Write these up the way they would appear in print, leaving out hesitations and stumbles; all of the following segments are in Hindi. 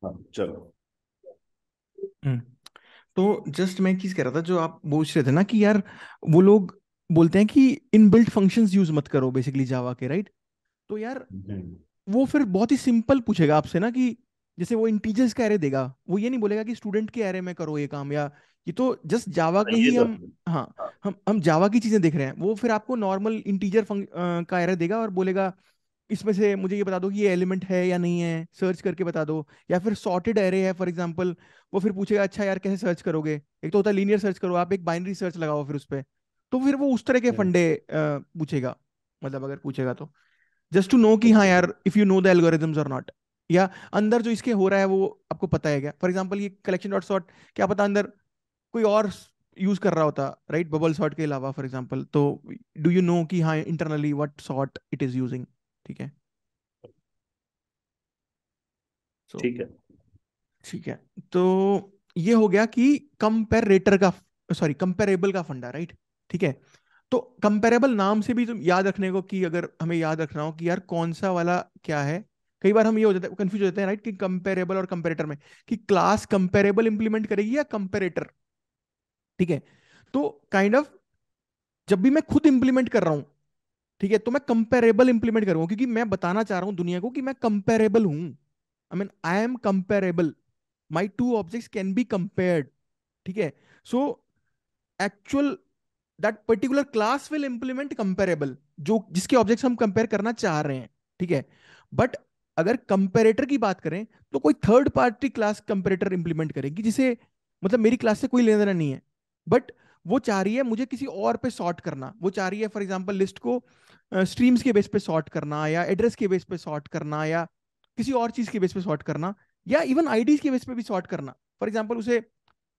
हाँ चलो। हम्म। तो जस्ट मैं एक चीज कह रहा था, जो आप पूछ रहे थे ना कि यार वो लोग बोलते हैं कि इनबिल्ट फंक्शंस यूज मत करो बेसिकली जावा के, राइट? तो यार हम्म। वो फिर बहुत ही सिंपल पूछेगा आपसे ना कि जैसे वो इंटीजर्स का एरे देगा, वो ये नहीं बोलेगा कि स्टूडेंट के एरे में करो ये काम, या ये तो जस्ट जावा हाँ, के ये ही तो हम। है। हाँ, हाँ। हम जावा की चीजें देख रहे हैं। वो फिर आपको नॉर्मल इंटीजर का एरे देगा और बोलेगा इसमें से मुझे ये बता दो कि ये एलिमेंट है या नहीं है, सर्च करके बता दो। या फिर सॉर्टेड एरे है फॉर एग्जांपल, वो फिर पूछेगा अच्छा यार कैसे सर्च करोगे। एक तो होता है लीनियर सर्च करो, आप एक बाइनरी सर्च लगाओ फिर उस पे। तो फिर वो उस तरह के हम्म। फंडे पूछेगा, मतलब अगर पूछेगा तो जस्ट टू नो कि हाँ ओके। यार if you know the algorithms और नॉट, या अंदर जो इसके हो रहा है वो आपको पता है क्या। फॉर एग्जांपल ये कलेक्शन डॉट सॉर्ट, क्या पता अंदर कोई और यूज कर रहा होता, राइट, बबल सॉर्ट के अलावा फॉर एग्जांपल। तो डू यू नो कि हाँ internally what sort it is using, ठीक है। सो ठीक है। ठीक है। तो ये हो गया कि कंपेरेटर का, सॉरी कंपेरेबल का फंडा, राइट। ठीक है। तो कंपेरेबल नाम से भी तुम याद रखने को कि अगर हमें याद रखना हो कि यार कौन सा वाला क्या है। कई बार हम ये हो जाता है, कंफ्यूज हो जाते हैं, राइट, कि कंपेरेबल और कंपेरेटर में, कि क्लास कंपेरेबल इंप्लीमेंट करेगी या कंपेरेटर। ठीक है। तो काइंड ऑफ जब भी मैं खुद इंप्लीमेंट कर रहा हूं, ठीक है, तो मैं कंपेरेबल इंप्लीमेंट करूंगा क्योंकि मैं बताना चाह रहा हूं दुनिया को कि मैं कंपेरेबल हूं। I mean I am comparable, my two objects can be compared. ठीक है। So actual that particular class will implement comparable, जो जिसके ऑब्जेक्ट्स हम कंपेयर करना चाह रहे हैं। ठीक है। बट अगर कंपेरेटर की बात करें तो कोई third party class comparator implement करेगी, जिसे मतलब मेरी क्लास से कोई लेना देना नहीं है। बट वो चाह रही है मुझे किसी और पे सॉर्ट करना, वो चाह रही है फॉर एग्जांपल लिस्ट को स्ट्रीम्स के बेस पे सॉर्ट करना, या एड्रेस के बेस पे सॉर्ट करना, या किसी और चीज के बेस पे सॉर्ट करना, या इवन आईडीज के बेस पे भी सॉर्ट करना। फॉर एग्जांपल उसे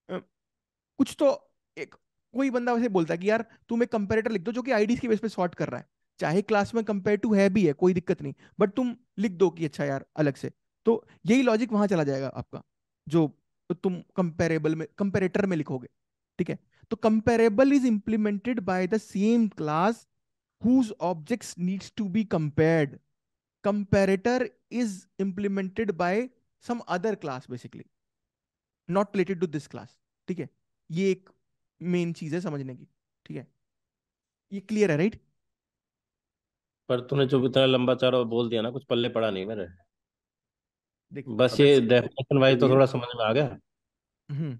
कुछ तो एक कोई बंदा वैसे बोलता है कि यार तुम एक कंपेरेटर लिख दो जो कि आईडीज के बेस पे सॉर्ट कर रहा है, चाहे क्लास में कंपेयर टू है भी है कोई दिक्कत नहीं, बट तुम लिख दो कि अच्छा यार अलग से। तो यही लॉजिक वहां चला जाएगा आपका, जो तुम कंपेरेबल में कंपेरेटर में लिखोगे। ठीक है। तो comparable is implemented by the same class whose objects needs to be compared. Comparator is implemented by some other class basically, not related to this class. ठीक है। ये एक मेन चीज है समझने की। ठीक है। ये क्लियर है, राइट? पर तूने जो इतना लंबा चौड़ा बोल दिया ना, कुछ पल्ले पड़ा नहीं मेरे। देखो बस अगर ये डेफिनेशन वाइज तो थोड़ा समझ में आ गया हम्म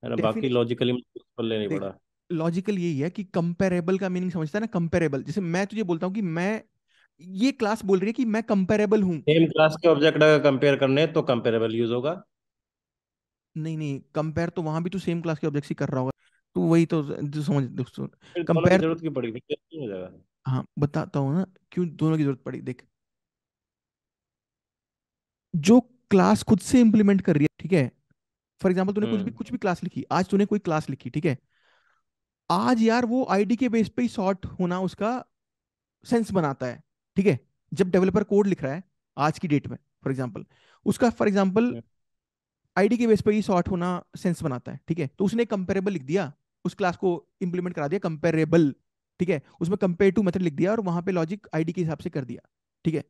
है ना, बाकी डेफिनेशन लॉजिकली कुछ पल्ले नहीं देख, पड़ा। लॉजिकल यही है कि कंपेरेबल का मीनिंग समझता है ना। कंपेरेबल जैसे मैं तुझे बोलता हूँ कि मैं, ये क्लास बोल रही है कि मैं कंपेरेबल हूँ। सेम क्लास के ऑब्जेक्ट अगर कंपेयर करने हैं, तो कंपेरेबल यूज होगा। नहीं नहीं, कंपेयर तो वहां भी तो सेम क्लास के ऑब्जेक्ट ही कर रहा होगा। तो वही तो जो समझ दोस्तों, फिर दोनों की कंपेयर। जरूरत की पड़ेगी, फिर नहीं हो जाएगा। हाँ बताता हूँ ना क्यों दोनों की जरूरत पड़ी। देख, जो क्लास खुद से इंप्लीमेंट कर रही है, ठीक है, फॉर एग्जाम्पल तूने हम्म। कुछ भी क्लास लिखी, आज तूने कोई क्लास लिखी, ठीक है, आज यार वो आईडी के बेस पे ही सॉर्ट होना उसका सेंस बनाता है। ठीक है। जब डेवलपर कोड लिख रहा है आज की डेट में, फॉर एग्जांपल, उसका फॉर एग्जांपल हम्म। आईडी के बेस पे ही सॉर्ट होना सेंस बनाता है। ठीक है। तो उसने कंपेरेबल लिख दिया, उस क्लास को इंप्लीमेंट करा दिया कंपेरेबल। ठीक है। उसमें कंपेयर टू मेथड लिख दिया और वहां पे लॉजिक आईडी के हिसाब से कर दिया। ठीक है।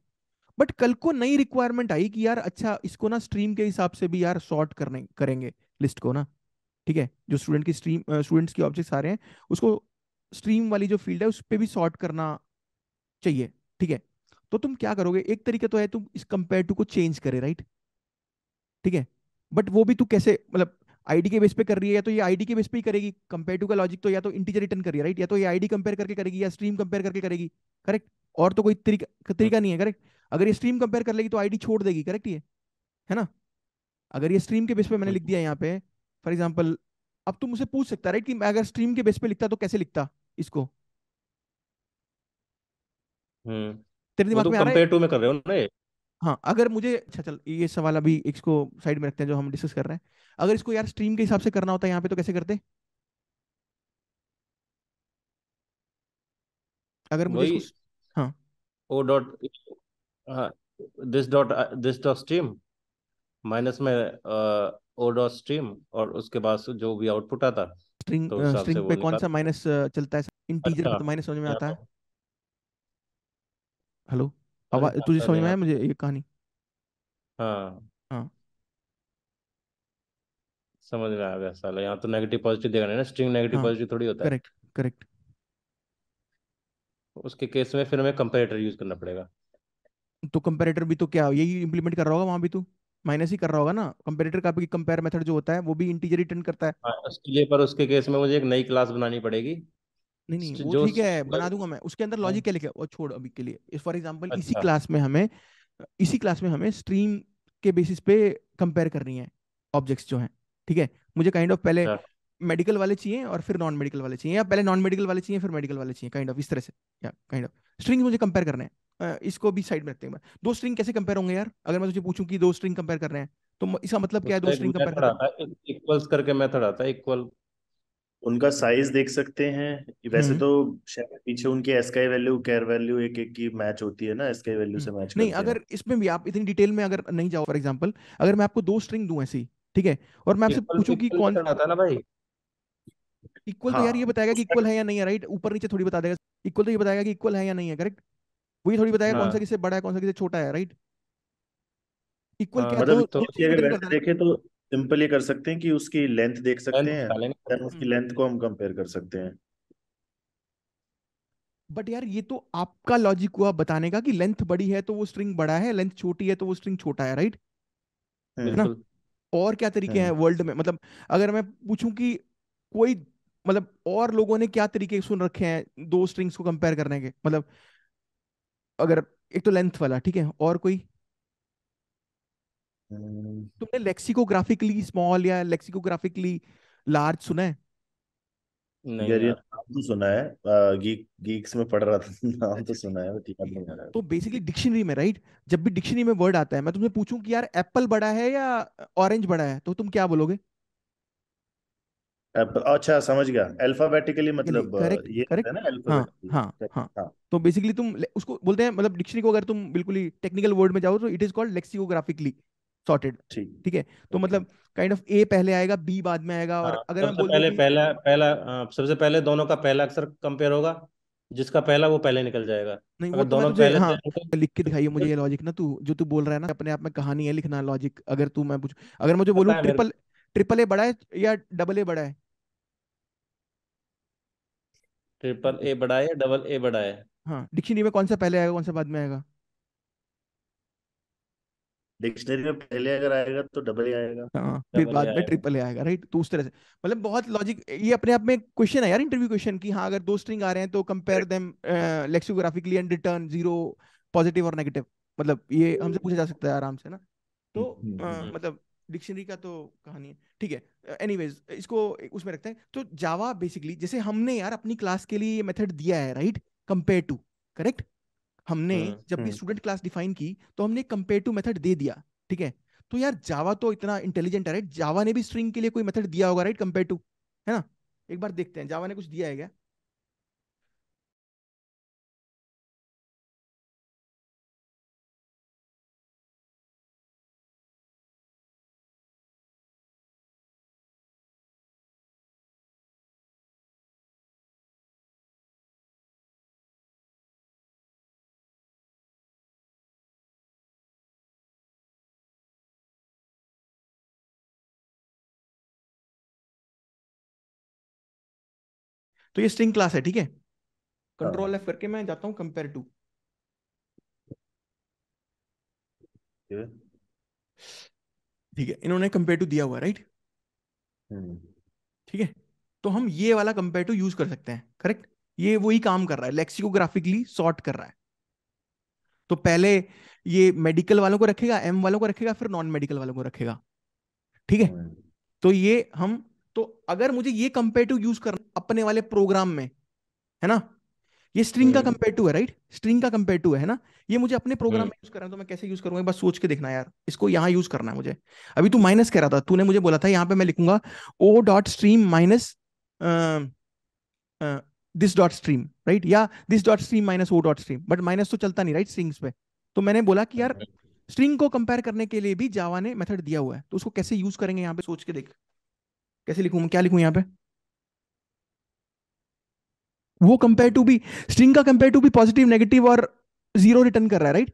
बट कल को नई रिक्वायरमेंट आई कि यार अच्छा इसको ना स्ट्रीम के हिसाब से भी यार सॉर्ट करने करेंगे लिस्ट को ना। ठीक है। जो स्टूडेंट की स्ट्रीम स्टूडेंट्स की ऑब्जेक्ट्स आ रहे हैं उसको स्ट्रीम वाली जो फील्ड है उस पर भी सॉर्ट करना चाहिए। ठीक है। तो तुम क्या करोगे, एक तरीका तो है तुम इस कंपेयर टू को चेंज करे, राइट। ठीक है। बट वो भी तू कैसे, मतलब आईडी के बेस पे कर रही है, या तो ये आईडी के बेस पे ही करेगी कंपेयर टू का लॉजिक, तो या तो इंटीजर रिटर्न कर रही है, राइट, या तो ये आईडी कंपेयर करके करेगी या स्ट्रीम कंपेयर करके करेगी। करेक्ट। और तो कोई तरीका हम्म। तरीका नहीं है, करेक्ट। अगर ये स्ट्रीम कंपेयर कर लेगी तो आईडी छोड़ देगी, करेक्ट, ये है ना। अगर ये स्ट्रीम के बेस पे मैंने लिख हम्म। दिया यहाँ पे, फॉर एग्जाम्पल, अब तुम मुझसे पूछ सकता, राइट, कि मैं अगर स्ट्रीम के बेस पे लिखता तो कैसे लिखता इसको। तेरे वो दिमाग तो में आ रहा है? कंपेयर टू में कर रहे हो ना ये। हाँ अगर मुझे, अच्छा चल ये सवाल अभी इसको साइड में रखते हैं जो हम डिस्कस कर रहे हैं। अगर इसको यार स्ट्रीम के हिसाब से करना होता है यहाँ पे तो कैसे करते? अगर मुझे वही इसको, हाँ, ओ डॉट, हाँ, दिस डॉट स्ट्रीम माइनस में ओ डॉट स्ट्रीम, और उसके बाद से जो भी आउटपुट आता, स्ट्रिंग तो उस हिसाब से स्ट्रिंग वो पे कौन निकाल। सा माइनस चलता है? इंटीजर अच्छा। पे तो माइनस समझ में यहाँ आता है। तो, हेलो, अरे आवाज हाँ तुझे सर, समझ में यहाँ आया तो मुझे ये कहानी? हाँ, हाँ समझ में आ गया साला, यहाँ तो नेगेटिव पॉजिटिव देगा नहीं ना, स्ट्रिंग नेगेटिव हाँ, पॉजिटिव थोड़ी होता है। Correct correct. उसके केस में फिर हमें कंपेरेटर यूज करना पड़ेगा। तो कंपेरेटर भी तो क्या यही इंप्लीमेंट कर रहा होगा वहां भी, तो माइनस ही कर रहा होगा ना। कंपेरेटर का भी कंपेयर मेथड जो होता है वो भी इंटीजर रिटर्न करता है। हाँ, उसके लिए पर उसके केस में मुझे एक नई क्लास बनानी पड़ेगी। नहीं नहीं, वो जो ठीक है, बना दूंगा मैं। उसके अंदर हाँ, लॉजिक क्या लिखा है वो छोड़ अभी के लिए। फॉर एग्जांपल अच्छा इसी क्लास में हमें स्ट्रीम के बेसिस पे कंपेयर करनी है ऑब्जेक्ट्स जो हैं। ठीक है, मुझे काइंड ऑफ पहले अच्छा। मेडिकल वाले चाहिए और फिर नॉन मेडिकल वाले चाहिए, या पहले नॉन मेडिकल वाले चाहिए फिर मेडिकल वाले चाहिए, काइंड ऑफ इस तरह से। या काइंड ऑफ स्ट्रिंग मुझे कंपेयर करने हैं। इसको भी साइड में रखते हैं। दो स्ट्रिंग कैसे कंपेयर होंगे यार? अगर मैं तुझे पूछूं कि दो स्ट्रिंग कंपेयर कर रहे हैं, तो इसका मतलब क्या है दो उसका एक स्ट्रिंग कंपेयर कर मेथड रहे हैं? आता है, इक्वल्स करके मेथड आता है, इक्वल। उनका साइज देख सकते हैं वैसे हम्म तो। शायद पीछे उनकी एसकाई वैल्यू कैर वैल्यू एक एक की मैच होती है ना, एसकाई वैल्यू से मैच नहीं, करते हैं। अगर इसमें भी आप इतनी डिटेल में अगर नहीं जाओ, फॉर एग्जांपल अगर मैं आपको दो स्ट्रिंग दूं ऐसी, ठीक है, और मैं आपसे इक्वल पूछूं कि इक्वल कौन मेथड आता है ना भाई। इक्वल, तो यार ये हाँ बताएगा कि उसका इक्वल है या नहीं है, राइट? ऊपर नीचे थोड़ी बता देगा। इक्वल तो ये बताएगा कि इक्वल है या नहीं है, करेक्ट? वही थोड़ी बताएगा कौन सा हाँ किससे बड़ा है कौन सा किससे छोटा है, राइट? इक्वल क्या हाँ, दो मतलब तो दो उसकी चीज अगर रिटर्न वैसे करता है ना। देखें तो सिंपल ये कर सकते हैं कि उसकी लेंथ देख लेंथ सकते हैं, निकालेंगे। देन उसकी लेंथ को हम कंपेयर कर सकते हैं। बट यार ये तो आपका लॉजिक हुआ बताने का कि लेंथ बड़ी है तो वो स्ट्रिंग बड़ा है, लेंथ छोटी है तो वो स्ट्रिंग छोटा है, राइट? है ना? बिल्कुल। और क्या तरीके हैं हम्म वर्ल्ड में, मतलब अगर मैं पूछूं कि कोई, मतलब और लोगों ने क्या तरीके सुन रखे हैं दो स्ट्रिंग्स को कंपेयर करने के, मतलब अगर एक तो लेंथ वाला, ठीक है, और कोई? हम्म। तुमने लेक्सिकोग्राफिकली स्मॉल या लेक्सिकोग्राफिकली लार्ज सुना है? नहीं यार ये यार। नाम तो सुना है, गीक्स में पढ़ रहा था। नाम तो अच्छा ठीक सुना है, है, बट याद ठीक है। नहीं आ रहा है। तो बेसिकली डिक्शनरी में, राइट, जब भी डिक्शनरी में वर्ड आता है, मैं तुमसे पूछूं कि यार एप्पल बड़ा है या ऑरेंज बड़ा है, तो तुम क्या बोलोगे? अच्छा समझ गया, अल्फाबेटिकली मतलब करेक्ट ये होता करेक्ट। है ना हाँ अल्फाबेटिकली। हाँ हाँ। हाँ तो बेसिकली तुम उसको बोलते हैं, मतलब डिक्शनरी को अगर तुम बिल्कुल ही टेक्निकल वर्ड में जाओ तो इट इज कॉल्ड लेक्सिकोग्राफिकली सॉर्टेड। ठीक। ठीक है, तो ओके। मतलब काइंड ऑफ ए पहले आएगा, बी बाद में आएगा, हाँ, और अगर मैं सबसे बोल दूं पहले कि पहला पहला सबसे पहले दोनों का पहला अक्षर कंपेयर होगा, जिसका पहला वो पहले निकल जाएगा। नहीं, वो अगर तो मैं दोनों तुझे, पहले हाँ, से निकल लिख के दिखाइए मुझे फिर ये लॉजिक ना, तू जो तू बोल रहा है ना अपने आप में कहानी है लिखना लॉजिक। अगर तू, मैं पूछ, अगर मुझे बोलूं पता है मेरे को। ट्रिपल ट्रिपल ए बड़ा है या डबल ए बड़ा है? ट्रिपल ए बड़ा है या डबल ए बड़ा है? हाँ, डिक्शनरी में कौन सा पहले आएगा कौन सा बाद में आएगा? डिक्शनरी में पहले अगर आएगा तो डबल ही आएगा। हाँ, फिर डबल ए बाद में आएगा। ट्रिपल ए आएगा, राइट? तो उस तरह से, मतलब बहुत लॉजिक ये अपने आप में क्वेश्चन है यार, इंटरव्यू क्वेश्चन, कि हाँ अगर दो स्ट्रिंग आ रहे हैं तो compare correct. Them lexicographically and return zero, positive और नेगेटिव। मतलब ये हमसे पूछा जा सकता है आराम से ना। तो हम्म। हम्म। मतलब डिक्शनरी का तो कहानी है, ठीक है। एनीवेज इसको उसमें रखते हैं। तो जावा बेसिकली, जैसे हमने यार अपनी क्लास के लिए ये मेथड दिया है, राइट, कंपेयर टू, करेक्ट? हमने हम्म। जब भी स्टूडेंट क्लास डिफाइन की तो हमने कंपेयर टू मेथड दे दिया, ठीक है? तो यार जावा तो इतना इंटेलिजेंट है, राइट? जावा ने भी स्ट्रिंग के लिए कोई मेथड दिया होगा, राइट, कंपेयर टू, है ना? एक बार देखते हैं जावा ने कुछ दिया है क्या। तो ये स्ट्रिंग क्लास है, ठीक है। कंट्रोल हाँ एफ करके मैं जाता हूँ कंपेयर टू। ठीक है। ठीक है, इन्होंने कंपेयर टू दिया हुआ है, राइट? हम्म ठीक है, तो हम ये वाला कंपेयर टू यूज कर सकते हैं, करेक्ट? ये वही काम कर रहा है, लेक्सिकोग्राफिकली सॉर्ट कर रहा है। तो पहले ये मेडिकल वालों को रखेगा, एम वालों को रखेगा, फिर नॉन मेडिकल वालों को रखेगा, ठीक है। हम्म तो ये हम, तो अगर मुझे ये कंपेरेटिव यूज करना अपने वाले प्रोग्राम में, है ना, ये स्ट्रिंग का हम्म। कंपेरेटिव है, राइट? स्ट्रिंग का कंपेरेटिव है ना? ये मुझे अपने प्रोग्राम हम्म। में यूज करना है, तो मैं कैसे यूज करूंगा, बस सोच के देखना यार। इसको यहाँ यूज करना है मुझे। अभी तू माइनस कह रहा था, तूने मुझे बोला था यहाँ पे मैं लिखूंगा o dot stream minus this dot stream, right, या this dot stream minus o dot stream, but minus तो चलता नहीं, राइट, स्ट्रिंग्स पे। तो मैंने बोला कि यार हम्म। स्ट्रिंग को कंपेयर करने के लिए भी जावा ने मेथड दिया हुआ है, तो उसको कैसे यूज करेंगे यहाँ पे, सोच के देख। कैसे लिखूं मैं, क्या लिखूं यहाँ पे? वो कंपेयर टू भी, स्ट्रिंग का कंपेयर टू भी पॉजिटिव नेगेटिव और जीरो रिटर्न कर रहा है, राइट?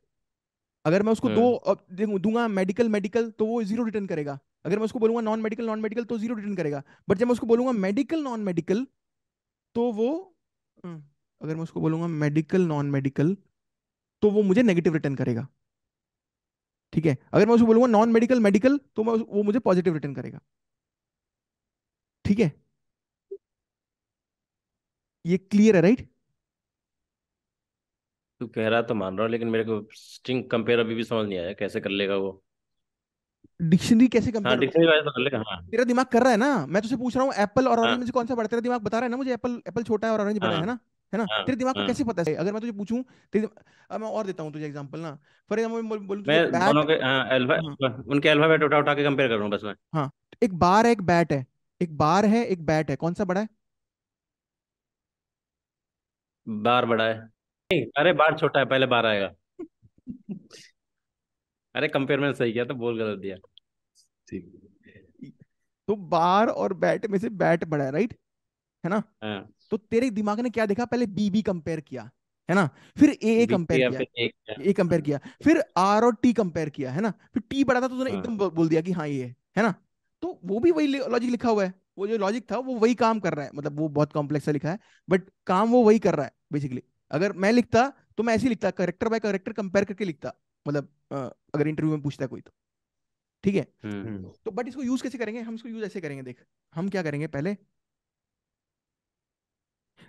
अगर मैं उसको दूंगा मेडिकल मेडिकल तो वो 0 रिटर्न करेगा। अगर मैं उसको बोलूंगा नॉन मेडिकल तो 0 रिटर्न करेगा। बट जब मैं उसको बोलूंगा मेडिकल नॉन मेडिकल तो वो हम्म, अगर मैं उसको बोलूंगा मेडिकल नॉन मेडिकल तो वो मुझे नेगेटिव रिटर्न करेगा। ठीक है, अगर मैं उसको बोलूंगा नॉन मेडिकल मेडिकल तो वो मुझे पॉजिटिव रिटर्न करेगा। ठीक है, ये क्लियर है राइट? तू कह रहा तो मान रहा हूँ, लेकिन मेरे को स्ट्रिंग कंपेयर अभी भी समझ नहीं आया कैसे कर लेगा वो। डिक्शनरी कैसे हाँ, कंपेयर? डिक्शनरी वाइज तो कर लेगा, हाँ। तेरा दिमाग कर रहा है ना, मैं तुझसे पूछ रहा हूँ एप्पल और ऑरेंज हाँ में से कौन सा बड़ा है? तेरा दिमाग बता रहा है ना मुझे एप्पल एप्पल छोटा है और ऑरेंज बड़ा हाँ है ना? हाँ तेरे दिमाग को कैसे हाँ। पता है? अगर मैं तुझे पूछूं तेरे अब मैं और देता हूँ तुझे एग्जांपल ना। फॉर एग्जांपल बोलूं तुझे मैं दोनों बैट। के, हाँ, हाँ उनके अल्फाबेट उठा उठा के कंपेयर कर रहा हूँ बस मैं। हाँ, एक बार है एक बैट है, एक बार है एक बैट है, कौन सा बड़ा है? बार बड़ा है। नहीं, अरे बार छोटा है, पहले बार आएगा। अरे कंपेयर मैंने सही किया, तो बोल गलत दिया। ठीक। तो बार और बैट में से बैट बड़ा है राइट, है ना? हाँ, तो तेरे दिमाग ने क्या देखा? पहले बी बी कंपेयर किया, है ना? फिर ए बी कंपेयर या किया, फिर एक ए कंपेयर किया, फिर आर और टी कंपेयर किया, है ना? फिर टी बड़ा था तो तूने हाँ। एकदम बोल दिया कि हाँ ये है ना? तो वो भी वही लॉजिक लिखा हुआ है, वो जो लॉजिक था वो वही काम कर रहा है। मतलब वो बहुत कॉम्प्लेक्स सा लिखा है बट काम वो वही कर रहा है बेसिकली। अगर मैं लिखता तो मैं ऐसे ही लिखता, करेक्टर बाय करेक्टर कंपेयर करके लिखता। मतलब अगर इंटरव्यू में पूछता है कोई तो। ठीक है, हम्म। तो बट इसको यूज कैसे करेंगे? हम इसको यूज ऐसे करेंगे, देख हम क्या करेंगे पहले।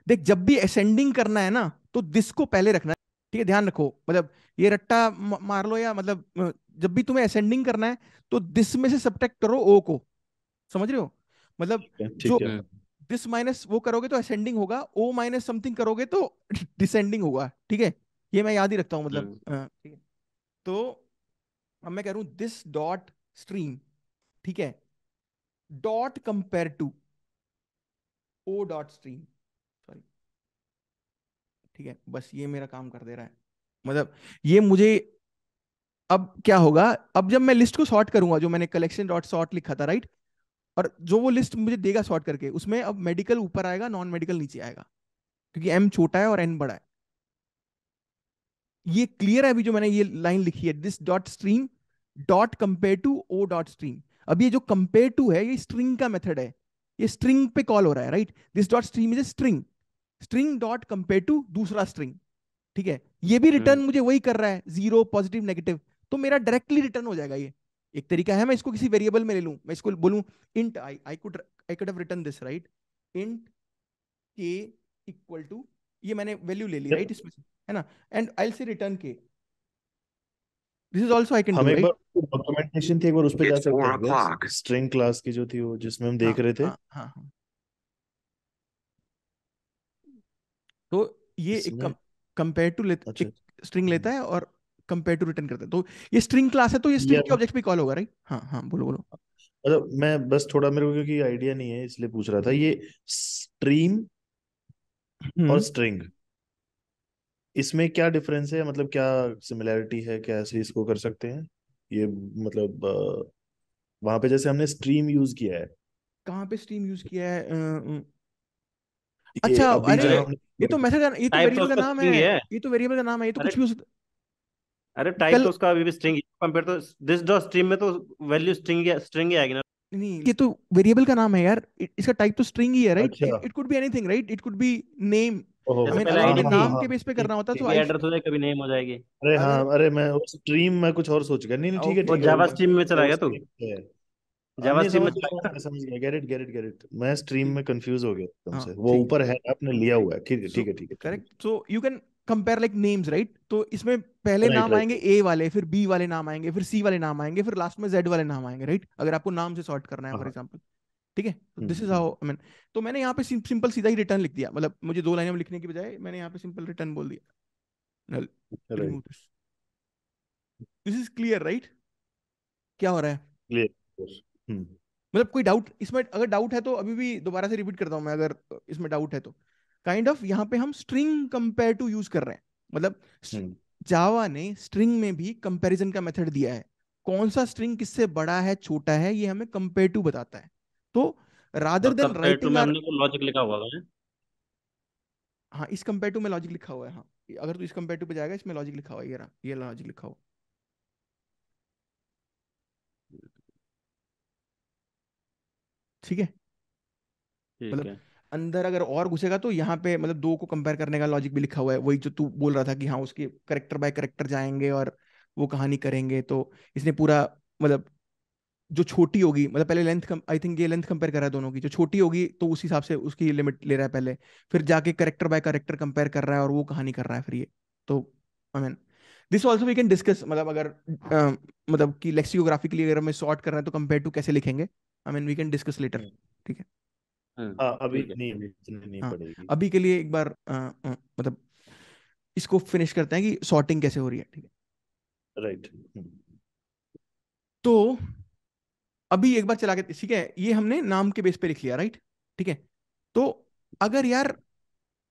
देख जब भी असेंडिंग करना है ना तो दिस को पहले रखना है। ठीक है, ध्यान रखो। मतलब ये रट्टा मार लो या मतलब जब भी तुम्हें असेंडिंग करना है तो दिस में से सब्ट्रैक्ट करो ओ को। समझ रहे हो? मतलब जो ठीक है। हम्म दिस माइनस वो करोगे तो असेंडिंग होगा, ओ माइनस समथिंग करोगे तो डिसेंडिंग होगा। ठीक है, ये मैं याद ही रखता हूँ मतलब हम्म ठीक है। तो अब मैं कह रहा हूं दिस डॉट स्ट्रीम, ठीक है, dot compare to o dot stream. Sorry, ठीक है, बस ये मेरा काम कर दे रहा है। मतलब ये मुझे अब क्या होगा? अब जब मैं लिस्ट को सॉर्ट करूंगा, जो मैंने कलेक्शन डॉट सॉर्ट लिखा था राइट, और जो वो लिस्ट मुझे देगा सॉर्ट करके, उसमें अब मेडिकल ऊपर आएगा नॉन मेडिकल नीचे आएगा, क्योंकि एम छोटा है और एन बड़ा है। ये क्लियर है अभी जो मैंने ये लाइन लिखी है, this dot stream dot compare to o dot stream. अब ये जो कंपेयर टू है ये स्ट्रिंग का मेथड है, ये स्ट्रिंग पे कॉल हो रहा है right. This dot stream is a string, string dot compare to दूसरा स्ट्रिंग। ठीक है, ये भी रिटर्न हम्म मुझे वही कर रहा है, जीरो पॉजिटिव नेगेटिव। तो मेरा डायरेक्टली रिटर्न हो जाएगा ये। एक तरीका है मैं इसको किसी वेरिएबल में ले लूं, मैं इसको बोलूं int I could have return this right, int के इक्वल टू, ये मैंने वैल्यू ले ली राइट इसमें से, है ना? एंड आई से रिटर्न के, this is also I can हम डू एक राइट। बार डॉक्यूमेंटेशन थी, एक बार उस पे जा It's सकते four हैं क्या? o'clock. स्ट्रिंग क्लास की जो थी वो जिसमें हम हाँ देख रहे थे। हाँ हाँ हाँ। तो ये एक इसमें कंपेयर टू अच्छा। एक स्ट्रिंग लेता है और कंपेयर टू रिटर्न करता है। तो ये स्ट्रिंग क्लास है तो ये ये स्ट्रिंग के ऑब्जेक्ट पे कॉल होगा राइट। हाँ हाँ, बोलो बोलो। मतलब मैं बस थोड़ा, मेरे को क्योंकि आइडिया नहीं है इसलिए पूछ रहा था, ये स्ट्रीम और हम्म, स्ट्रिंग, इसमें क्या डिफरेंस है? मतलब क्या सिमिलैरिटी है? क्या ऐसे इसको कर सकते हैं ये? मतलब वहां पे जैसे हमने स्ट्रीम यूज किया है, कहाँ पे स्ट्रीम यूज किया है? ये अच्छा, अभी अरे जहाँ अरे ये हमने। तो मेथड का, ये तो टाइप तो वेरिएबल का उसका नाम स्ट्रिंग है। ही है। ये तो वेरिएबल का नाम है, ये तो अरे, कुछ भी हो सकता। अरे टाइप कल तो उसका अभी भी स्ट्रिंग, कंपेयर तो दिस डॉट स्ट्रीम में तो वैल्यू स्ट्रिंग ही आएगी ना। नहीं, ये तो वेरिएबल का नाम है यार, इसका टाइप तो स्ट्रिंग ही है राइट। अच्छा। It could be anything right, it could be name. ओहो। आई जैसे मीन पहले अगर हाँ हमें आईडी हाँ थी, हाँ नाम हाँ, के बेस पे ठीक करना होता तो ठीक। कभी आई, एड्रेस हो जाए, कभी नेम हो जाएगी। अरे अगर हाँ, अरे मैं स्ट्रीम में कुछ और सोच गया। नहीं नहीं, ठीक है ओके ठीक है, वो जावा वो ओके, स्ट्रीम में चला वो गया तू। स्ट्रीम है। जावा नहीं, स्ट्रीम में समझ चला गया, गया ना। समझ गया, get it get it get it. मैं स्ट्रीम ठीक, में कंफ्यूज हो गया एकदम हाँ से, वो ठीक। ऊपर है, आपने लिया हुआ है। ठीक है सो ठीक है ठीक है ठीक है। Correct, so you can compare like names right. तो इसमें पहले राइट नाम राइट। आएंगे ए वाले, फिर बी वाले नाम आएंगे, फिर सी वाले नाम आएंगे, फिर लास्ट में जेड वाले नाम आएंगे राइट, अगर आपको नाम से सॉर्ट करना है हाँ फॉर हाँ। एग्जाम्पल। ठीक है, तो this is hmm. How I mean. तो मैंने यहाँ पे सिंपल सीधा ही रिटर्न लिख दिया, मतलब मुझे दो लाइनों में लिखने की बजाय मैंने यहाँ पे सिंपल रिटर्न बोल दिया, null, remove right. This. This is clear right, क्या हो रहा है? क्लियर। हम्म। मतलब कोई डाउट इसमें? अगर डाउट है तो अभी भी दोबारा से रिपीट करता हूँ मैं, अगर इसमें डाउट है तो। काइंड ऑफ यहाँ पे हम स्ट्रिंग कंपेयर टू यूज कर रहे हैं। मतलब हम्म। जावा ने स्ट्रिंग में भी कंपैरिजन का मेथड दिया है, कौन सा स्ट्रिंग किससे बड़ा है छोटा है ये हमें कंपेयर टू बताता है। तो रादर और देन कंपेयर टू राइटिंग में आर, हमने को लॉजिक लिखा हुआ है। हाँ इस कंपेयर टू में लॉजिक लिखा हुआ है, हाँ अगर तू इस कंपेयर टू पे जाएगा इसमें लॉजिक लिखा हुआ है, ये रहा, ये लॉजिक लिखा हुआ। ठीक है। ठीक मतलब है। अंदर अगर और घुसेगा तो यहाँ पे मतलब दो को कंपेयर करने का लॉजिक भी लिखा हुआ है, वही जो तू बोल रहा था कि हाँ उसके करेक्टर बाय करेक्टर जाएंगे और वो कहानी करेंगे। तो इसने पूरा मतलब जो छोटी होगी, मतलब पहले लेंथ आई थिंक ये लेंथ कंपेयर कर रहा है दोनों की, जो छोटी होगी तो उस हिसाब से उसकी लिमिट ले रहा है पहले, फिर जाके करेक्टर बाय करेक्टर कंपेयर कर रहा है और वो कहानी कर रहा है फिर ये। तो I mean this also we can discuss, मतलब अगर मतलब कि लेक्सिकोग्राफिकली अगर हमें सॉर्ट करना है तो कंपेयर टू कैसे लिखेंगे, I mean we can discuss later. हम्म। ठीक है। हाँ, अभी ठीक है। नहीं, इतनी नहीं हाँ पड़ेगी। अभी के लिए एक बार मतलब इसको फिनिश करते हैं कि सॉर्टिंग कैसे हो रही है। ठीक है। राइट। तो अभी एक बार चला के, ठीक है, ये हमने नाम के बेस पे लिख लिया, राइट। ठीक है। तो अगर यार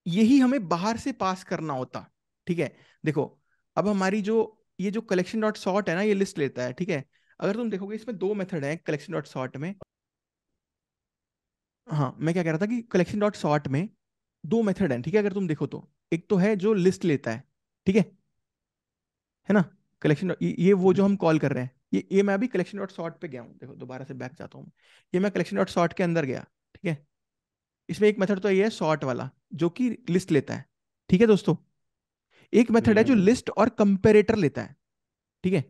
यही हमें बाहर से पास करना होता, ठीक है, देखो अब हमारी जो ये जो कलेक्शन डॉट सॉर्ट है ना, ये लिस्ट लेता है, ठीक है। अगर तुम देखोगे इसमें दो मेथड है कलेक्शन डॉट सॉर्ट में। हाँ मैं क्या कह रहा था कि कलेक्शन डॉट सॉर्ट में दो मेथड है, ठीक है, अगर तुम देखो तो एक तो है जो लिस्ट लेता है है ना। कलेक्शन ये वो जो हम कॉल कर रहे हैं, ये मैं अभी कलेक्शन डॉट सॉर्ट पे गया हूँ, देखो दोबारा से बैक जाता हूँ। ये मैं कलेक्शन डॉट सॉर्ट के अंदर गया, ठीक है। इसमें एक मेथड तो ये है सॉर्ट वाला जो कि लिस्ट लेता है, ठीक है दोस्तों। एक मेथड है जो हम्म। लिस्ट और कंपेरेटर लेता है, ठीक है,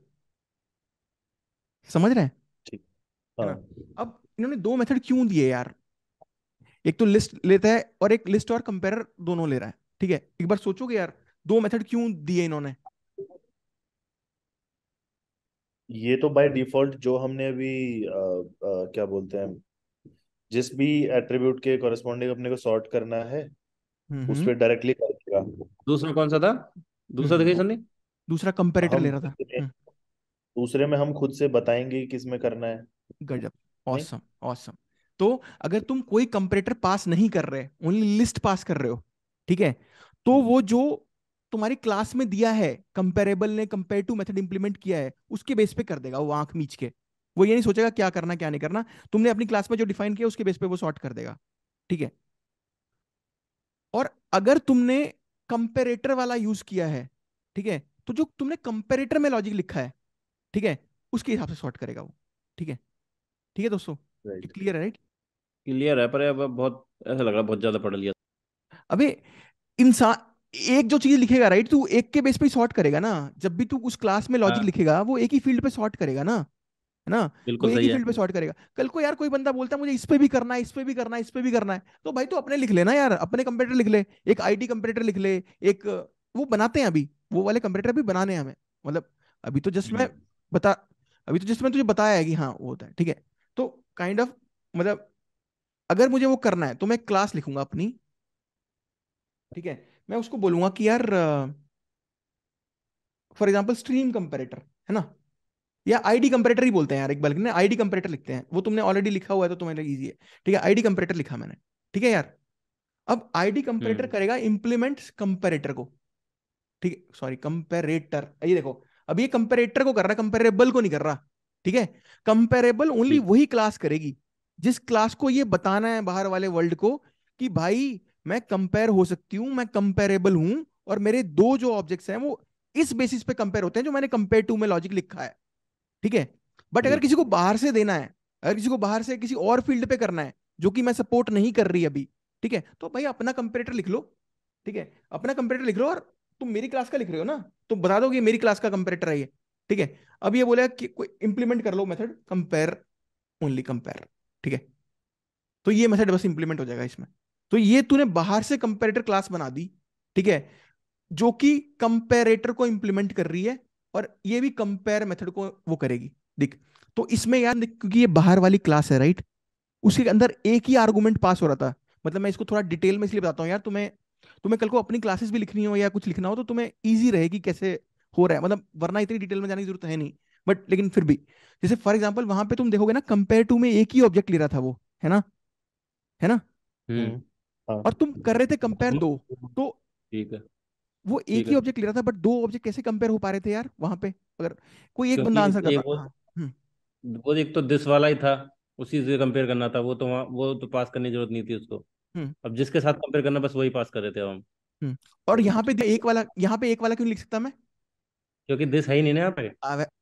समझ रहे हैं, ठीक। है हाँ। ना। अब इन्होंने दो मेथड क्यों दिए यार, एक तो लिस्ट लेता है और एक लिस्ट और कंपेरर दोनों ले रहा है, ठीक है। एक बार सोचोगे यार दो मेथड क्यों दिए इन्होंने। ये तो बाय डिफॉल्ट जो हमने अभी क्या बोलते हैं, जिस भी एट्रीब्यूट के कॉरेस्पॉन्डिंग अपने को सॉर्ट करना है उस हम्म पर डायरेक्टली कर देगा। दूसरा कौन सा था? दूसरा हम्म दिखाई सन्नी। दूसरा कंपेरेटर हम ले रहा था। दूसरे में हम खुद से बताएंगे कि किस में करना है। गजब, नहीं। Awesome awesome. तो अगर तुम कोई कंपैरेटर पास नहीं कर रहे, ओनली लिस्ट पास कर रहे हो, ठीक है, तो हम्म। वो जो तुम्हारी क्लास में दिया है, कंपेरेबल ने कंपेयर टू मेथड इंप्लीमेंट किया है उसके बेस पे कर देगा वो, आंख मीच के। वो ये नहीं सोचेगा क्या करना क्या नहीं करना, तुमने अपनी क्लास में जो डिफाइन किया उसके बेस पे वो सॉर्ट कर देगा, ठीक है। और अगर तुमने कंपेरेटर वाला यूज किया है, ठीक है, तो जो तुमने कंपेरेटर में लॉजिक लिखा है, ठीक है, उसके हिसाब से सॉर्ट करेगा वो, ठीक है। ठीक है दोस्तों, ये राइट। क्लियर है, right? क्लियर है, पर अब बहुत ऐसा लग रहा है बहुत ज्यादा पढ़ लिया। अबे इंसान एक जो चीज लिखेगा, राइट, तू एक के बेस पे ही सॉर्ट करेगा ना। जब भी तू उस क्लास में लॉजिक हाँ, लिखेगा वो एक ही फील्ड पे सॉर्ट करेगा ना, है ना। वो बिल्कुल एक ही सही है। फील्ड पे सॉर्ट करेगा। कल को यार कोई बंदा बोलता है मुझे इस पे भी करना है, इस पे भी करना है, इस पे भी करना है, तो भाई तू अपने लिख लेना यार, अपने कंप्यूटर लिख ले, एक आईटी कंप्यूटर लिख ले, एक वो बनाते हैं अभी, वो वाले कंप्यूटर भी बनाने हैं हमें, मतलब अभी तो जस्ट मैं हम्म। बता अभी तो जस्ट मैं तुझे बताया है कि हाँ वो होता है, ठीक है। तो काइंड ऑफ मतलब अगर मुझे वो करना है तो मैं क्लास लिखूंगा अपनी, ठीक है। मैं उसको बोलूंगा कि यार फॉर एग्जाम्पल स्ट्रीम कंपेरेटर, है ना, या आईडी कंपेरेटर ही बोलते हैं यार, एक बल्कि ना आईडी कंपेरेटर लिखते हैं, वो तुमने ऑलरेडी लिखा हुआ है तो तुम्हारे लिए इजी है, ठीक है। आईडी कंपेरेटर लिखा मैंने, ठीक है यार। अब आईडी कंपेरेटर हम्म। करेगा इंप्लीमेंट कंपेरेटर को, ठीक है, सॉरी कंपेरेटर, ये देखो अब ये कंपेरेटर को कर रहा है, कंपेरेबल को नहीं कर रहा, ठीक है। कंपेरेबल ओनली ठीक। वही क्लास करेगी जिस क्लास को ये बताना है बाहर वाले वर्ल्ड को कि भाई मैं कंपेयर हो सकती हूं, मैं कंपेरेबल हूं, और मेरे दो जो ऑब्जेक्ट्स हैं वो इस बेसिस पे कंपेयर होते हैं जो मैंने कंपेयर टू में लॉजिक लिखा है, ठीक है। बट अगर ठीक। किसी को बाहर से देना है, अगर किसी को बाहर से किसी और फील्ड पे करना है जो कि मैं सपोर्ट नहीं कर रही अभी, ठीक है, तो भाई अपना कंपेरेटर लिख लो, ठीक है, अपना कंपेरेटर लिख लो, और तुम मेरी क्लास का लिख रहे हो ना तो बता दो कि मेरी क्लास का कंपेरेटर है ये, ठीक है। अब ये बोला कि कोई इंप्लीमेंट कर लो मेथड कंपेयर, ओनली कंपेयर, ठीक है। तो ये मेथड बस इंप्लीमेंट हो जाएगा इसमें। तो ये तूने बाहर से कंपेरेटर क्लास बना दी, ठीक है, जो कि कंपेरेटर को इंप्लीमेंट कर रही है, और ये भी कंपेयर मेथड को वो करेगी, देख। तो इसमें यार देख, क्योंकि ये बाहर वाली क्लास है, राइट, उसके अंदर एक ही आर्गुमेंट पास हो रहा था। मतलब मैं इसको थोड़ा डिटेल में इसलिए बताता हूँ यार, तुम्हें तुम्हें कल को अपनी क्लासेस भी लिखनी हो या कुछ लिखना हो तो तुम्हें ईजी रहेगी कैसे हो रहा है, मतलब वरना इतनी डिटेल में जाने की जरूरत है नहीं। बट लेकिन फिर भी जैसे फॉर एग्जाम्पल वहां पे तुम देखोगे ना कंपेयर टू में एक ही ऑब्जेक्ट ले रहा था वो, है ना, है ना। हम्म। हम्म। हाँ। और तुम कर रहे थे कंपेयर हम्म। दो, तो ठीक है। वो एक ठीक ही है। ऑब्जेक्ट ले रहा था, बट दो ऑब्जेक्ट कैसे कंपेयर हो पा रहे थे यार वहां पे, अगर कोई एक बंदा क्योंकि आंसर कर एक रहा। हाँ। हम्म वो एक तो दिस वाला ही था, उसी से कंपेयर करना था, वो तो पास करने की जरूरत नहीं थी उसको। हम्म अब जिसके साथ कंपेयर करना बस वही पास कर रहे थे अब हम। हम्म और यहाँ पे एक वाला क्यों लिख सकता मैं। क्योंकि दिस है ही नहीं ना यहाँ पे।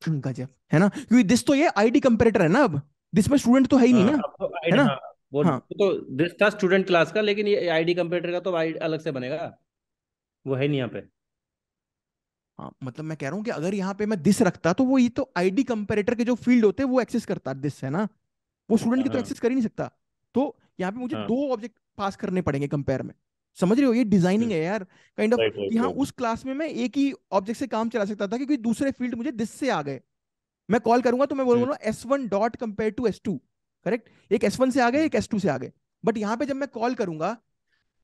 गजब, है ना, क्योंकि दिस तो ये आईडी कंपेरेटर है ना, अब दिस में स्टूडेंट तो है ही नहीं हाँ, ना, अब तो है आईडी, ना। हाँ। वो हाँ तो दिस था स्टूडेंट क्लास का, लेकिन ये आईडी कंप्यूटर का तो आई अलग से बनेगा, वो है नहीं यहाँ पे। हाँ, मतलब मैं कह रहा हूँ कि अगर यहाँ पे मैं दिस रखता तो वो ये तो आईडी कंपेरेटर के जो फील्ड होते हैं वो एक्सेस करता दिस है ना, वो स्टूडेंट की तो हाँ एक्सेस कर ही नहीं सकता। तो यहाँ पे मुझे हाँ। दो ऑब्जेक्ट पास करने पड़ेंगे कंपेयर में। समझ रहे हो, ये डिजाइनिंग हम्म है यार काइंड ऑफ, राइट कि राइट हाँ राइट। उस क्लास में मैं एक ही ऑब्जेक्ट से काम चला सकता था क्योंकि दूसरे फील्ड मुझे दिस से आ गए। मैं कॉल करूंगा तो मैं हम्म बोलूंगा S1 dot compare to S2, correct, एक S1 से आ गए हम्म, एक S2 से आ गए। बट यहाँ पे जब मैं कॉल करूंगा,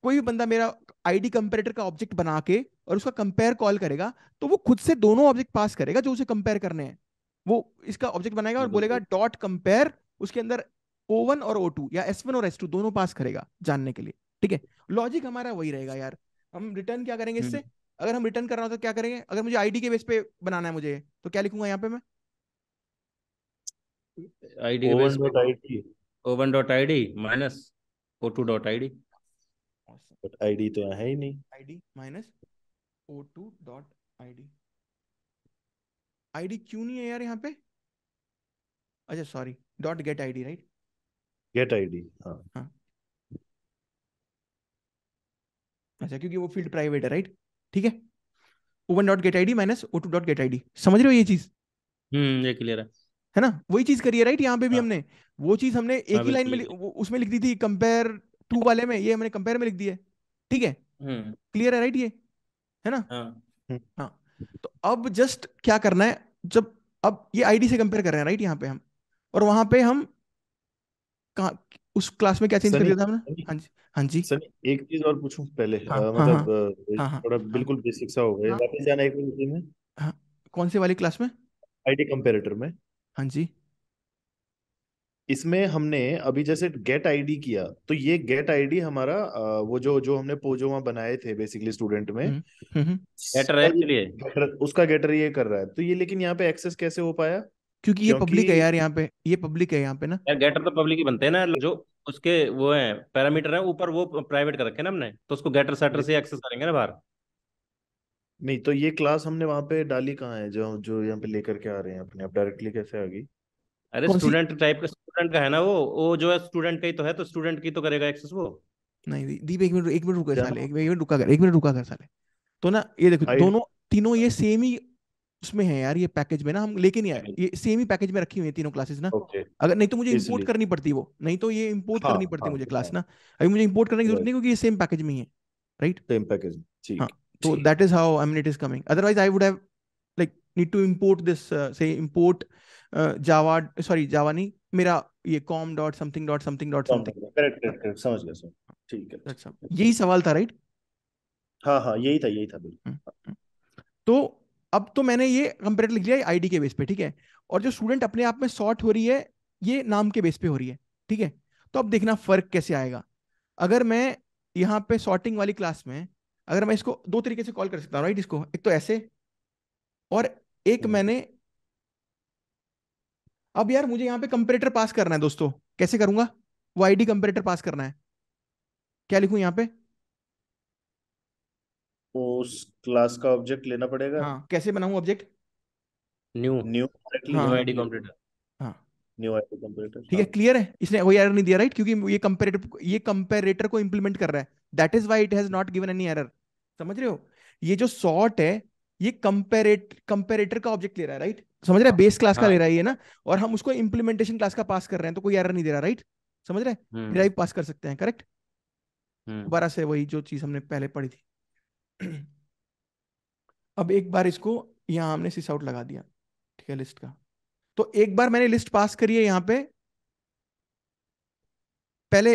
कोई भी बंदा मेरा आईडी कंपेरेटर का ऑब्जेक्ट बना के और उसका कंपेयर कॉल करेगा, तो वो खुद से दोनों ऑब्जेक्ट पास करेगा जो उसे कंपेयर करने हैं। वो इसका ऑब्जेक्ट बनाएगा और बिल्कुल बोलेगा सही। डॉट कंपेयर, उसके अंदर O1 और O2 या S1 और S2 दोनों पास करेगा जानने के लिए। ठीक है, लॉजिक हमारा वही रहेगा यार। हम रिटर्न क्या करेंगे हम्म इससे, अगर हम रिटर्न कर रहा हो तो क्या करेंगे, अगर मुझे आईडी के बेस पे बनाना है मुझे, तो क्या लिखूंगा यहाँ पे मैं। आईडी के बेस ओवन पे dot I T. O one dot I D minus O2 dot I D. But ID तो यहाँ है ही नहीं। ID minus O2 dot ID. ID क्यों नहीं है यार यहाँ पे, अच्छा sorry, dot get ID right. Get ID हाँ। हाँ, अच्छा क्योंकि वो फील्ड प्राइवेट है राइट। ठीक है, oven dot get ID minus O2 dot get ID, समझ रहे हो ये चीज, ये क्लियर है। है ना, वही चीज करी है राइट यहाँ पे भी हाँ हमने। वो चीज हमने एक हाँ ही लाइन में बिल्कुल। उसमें लिख दी थी कंपेयर टू वाले में, ये हमने कंपेयर में लिख दी है। ठीक है, हम्म। क्लियर है राइट ये, है ना। हाँ हम्म, हाँ, तो अब जस्ट क्या करना है, जब अब ये आईडी से कंपेयर कर रहे हैं राइट यहाँ पे हम, और वहां पे हम कहाँ, उस क्लास में क्या चेंज कर सनी दिया था हमने। सनी हाँ जी, हाँ जी, सनी एक चीज और पूछूं पहले, हाँ हाँ हाँ मतलब हाँ हाँ थोड़ा हाँ बिल्कुल बेसिक सा हो गया, हाँ वापस जाना एक मिनट उसी में। हाँ। कौन से वाली क्लास में। आईडी कंपेरेटर में, हाँ जी। इसमें हमने अभी जैसे गेट आईडी किया, तो ये गेट आईडी हमारा वो जो जो हमने पोजोमा बनाए थे बेसिकली स्टूडेंट में, हम्म हम्म। गेटर है उसका ये एक्चुअली। उसका गेटर ये कर रहा है, तो ये लेकिन यहाँ पे एक्सेस कैसे हो पाया? क्योंकि ये क्योंकि पब्लिक है यार यहाँ पे, ये पब्लिक है यहाँ पे ना। यार गेटर तो पब्लिक ही बनते हैं ना, जो उसके वो है पैरामीटर है ऊपर, वो प्राइवेट कर रखे हैं ना हमने, तो उसको गेटर सेटर से एक्सेस करेंगे ना बाहर। नहीं, तो ये क्लास हमने वहां पे डाली कहाँ है, जो जो यहाँ पे लेकर के आ रहे हैं अपने, आप डायरेक्टली कैसे आ गई? अरे कौन सी। स्टूडेंट टाइप का, स्टूडेंट का है ना वो जो है स्टूडेंट का ही तो है, तो स्टूडेंट की तो करेगा एक्सेस वो। नहीं दीप, एक मिनट रुका साले, जाना एक मिनट रुका कर, एक मिनट रुका कर साले। तो ना ये देखो आईडी। दोनों तीनों ये सेम ही उसमें है यार, ये पैकेज में ना हम लेके नहीं आए, ये सेम ही पैकेज में रखी हुई है तीनों क्लासेस ना। ओके, अगर नहीं तो मुझे इंपोर्ट इसलिए। करनी पड़ती वो, नहीं तो ये इंपोर्ट हाँ करनी पड़ती हाँ मुझे हाँ। क्लास ना। अभी मुझे इंपोर्ट करने की जरूरत राइट, नहीं क्योंकि ये सेम पैकेज में ही है राइट। सेम पैकेज, हाँ, ठीक तो ठीक। That is how I mean it is coming, otherwise I would have like need to import this, say import Java, sorry Java नहीं, मेरा ये com dot something dot something dot something. Correct correct correct, समझ गया समझ, ठीक है दैट्स ठीक है। यही सवाल था राइट। हाँ हाँ, यही था बिल्कुल। तो अब तो मैंने ये कंपेरेटर लिख लिया आईडी के बेस पे, ठीक है, और जो स्टूडेंट अपने आप में सॉर्ट हो रही है ये नाम के बेस पे हो रही है। ठीक है, तो अब देखना फर्क कैसे आएगा। अगर मैं यहाँ पे सॉर्टिंग वाली क्लास में, अगर मैं इसको दो तरीके से कॉल कर सकता हूँ राइट, इसको एक तो ऐसे, और एक हम्म, मैंने, अब यार मुझे यहाँ पे कंपेरेटर पास करना है दोस्तों, कैसे करूंगा, वो आईडी कंपेरेटर पास करना है, क्या लिखूं यहाँ पे। उस क्लास का ऑब्जेक्ट लेना पड़ेगा। हाँ, कैसे बनाऊं object. New new directly new हाँ आईडी कंप्लीटर। हाँ, न्यू आईडी कंप्यूटर ठीक है, हाँ। क्लियर है, इसने कोई एरर नहीं दिया राइट, क्योंकि ये कंपेरेटर को इंप्लीमेंट कर रहा है, that is why it has not given any error. समझ रहे हो, ये जो सॉर्ट है ये कंपेरेटर का ऑब्जेक्ट ले रहा है राइट, समझ रहे हैं, बेस क्लास का ले हाँ। रहा है ये ना, और हम उसको इंप्लीमेंटेशन क्लास का पास कर रहे हैं, तो कोई एरर नहीं दे रहा राइट, समझ रहे हैं, हम्म डिराइव पास कर सकते हैं करेक्ट। हम्म दोबारा से वही जो चीज हमने पहले पढ़ी थी। अब एक बार इसको यहाँ हमने सिस आउट लगा दिया, ठीक है, लिस्ट का। तो एक बार मैंने लिस्ट पास करी है यहाँ पे, पहले